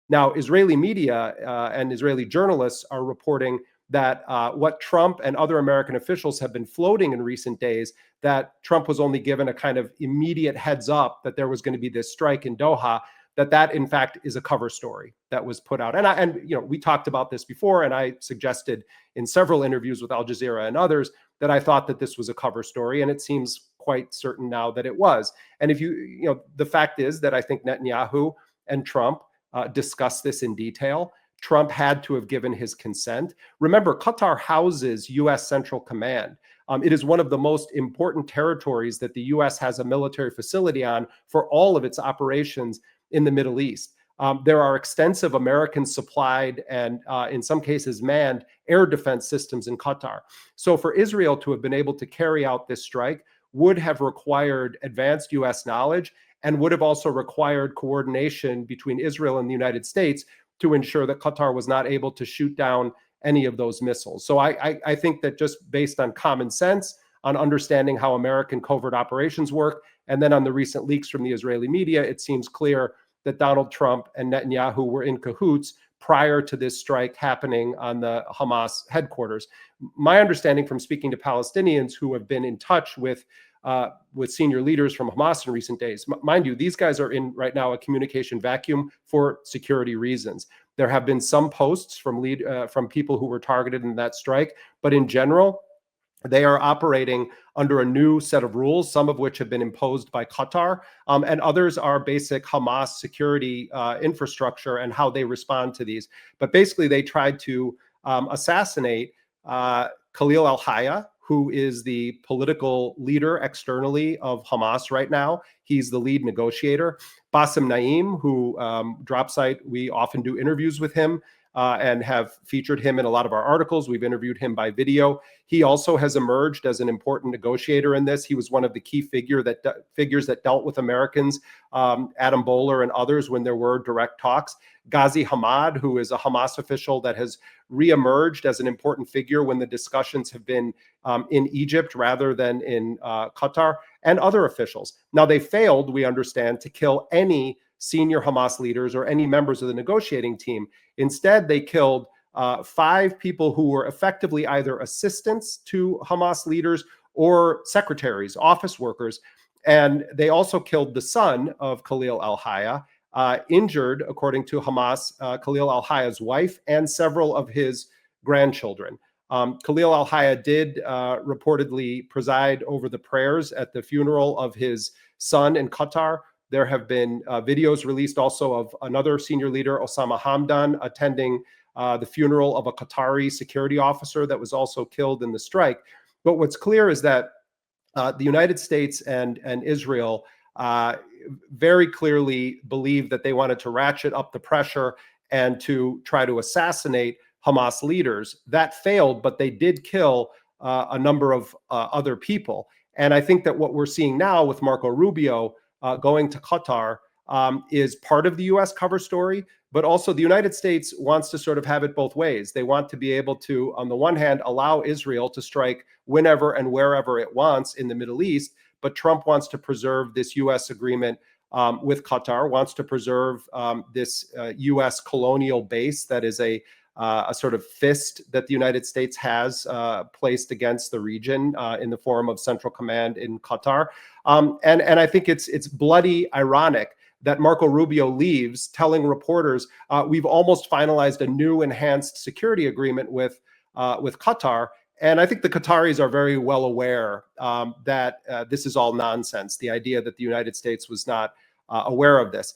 Now, Israeli media and Israeli journalists are reporting that what Trump and other American officials have been floating in recent days, that Trump was only given a kind of immediate heads up that there was going to be this strike in Doha, that in fact is a cover story that was put out. And we talked about this before, and I suggested in several interviews with Al Jazeera and others that I thought that this was a cover story, and it seems quite certain now that it was. And the fact is that I think Netanyahu and Trump discussed this in detail. Trump had to have given his consent. Remember, Qatar houses U.S. Central Command. It is one of the most important territories that the U.S. has a military facility on for all of its operations in the Middle East. There are extensive American supplied and in some cases manned air defense systems in Qatar. So for Israel to have been able to carry out this strike would have required advanced U.S. knowledge and would have also required coordination between Israel and the United States to ensure that Qatar was not able to shoot down any of those missiles. So I think that just based on common sense, on understanding how American covert operations work, and then on the recent leaks from the Israeli media, it seems clear that Donald Trump and Netanyahu were in cahoots prior to this strike happening on the Hamas headquarters. My understanding from speaking to Palestinians who have been in touch with senior leaders from Hamas in recent days, mind you, these guys are in right now a communication vacuum for security reasons. There have been some posts from people who were targeted in that strike, but in general, they are operating under a new set of rules, some of which have been imposed by Qatar, and others are basic Hamas security infrastructure and how they respond to these. But basically, they tried to assassinate Khalil al-Hayya, who is the political leader externally of Hamas right now. He's the lead negotiator. Bassem Naim, who drop site, we often do interviews with him and have featured him in a lot of our articles. We've interviewed him by video. He also has emerged as an important negotiator in this. He was one of the key figures that dealt with Americans, Adam Bowler and others, when there were direct talks. Ghazi Hamad, who is a Hamas official that has reemerged as an important figure when the discussions have been in Egypt rather than in Qatar, and other officials. Now, they failed, we understand, to kill any senior Hamas leaders or any members of the negotiating team. Instead, they killed 5 people who were effectively either assistants to Hamas leaders or secretaries, office workers. And they also killed the son of Khalil al-Hayya, injured, according to Hamas, Khalil al-Hayya's wife and several of his grandchildren. Khalil al-Hayya did reportedly preside over the prayers at the funeral of his son in Qatar. There have been videos released also of another senior leader, Osama Hamdan, attending the funeral of a Qatari security officer that was also killed in the strike. But what's clear is that the United States and Israel very clearly believed that they wanted to ratchet up the pressure and to try to assassinate Hamas leaders. That failed, but they did kill a number of other people. And I think that what we're seeing now with Marco Rubio going to Qatar is part of the U.S. cover story, but also the United States wants to sort of have it both ways. They want to be able to, on the one hand, allow Israel to strike whenever and wherever it wants in the Middle East, but Trump wants to preserve this U.S. agreement with Qatar, wants to preserve this U.S. colonial base that is a sort of fist that the United States has placed against the region in the form of Central Command in Qatar. And I think it's bloody ironic that Marco Rubio leaves telling reporters, we've almost finalized a new enhanced security agreement with Qatar. And I think the Qataris are very well aware that this is all nonsense, the idea that the United States was not aware of this.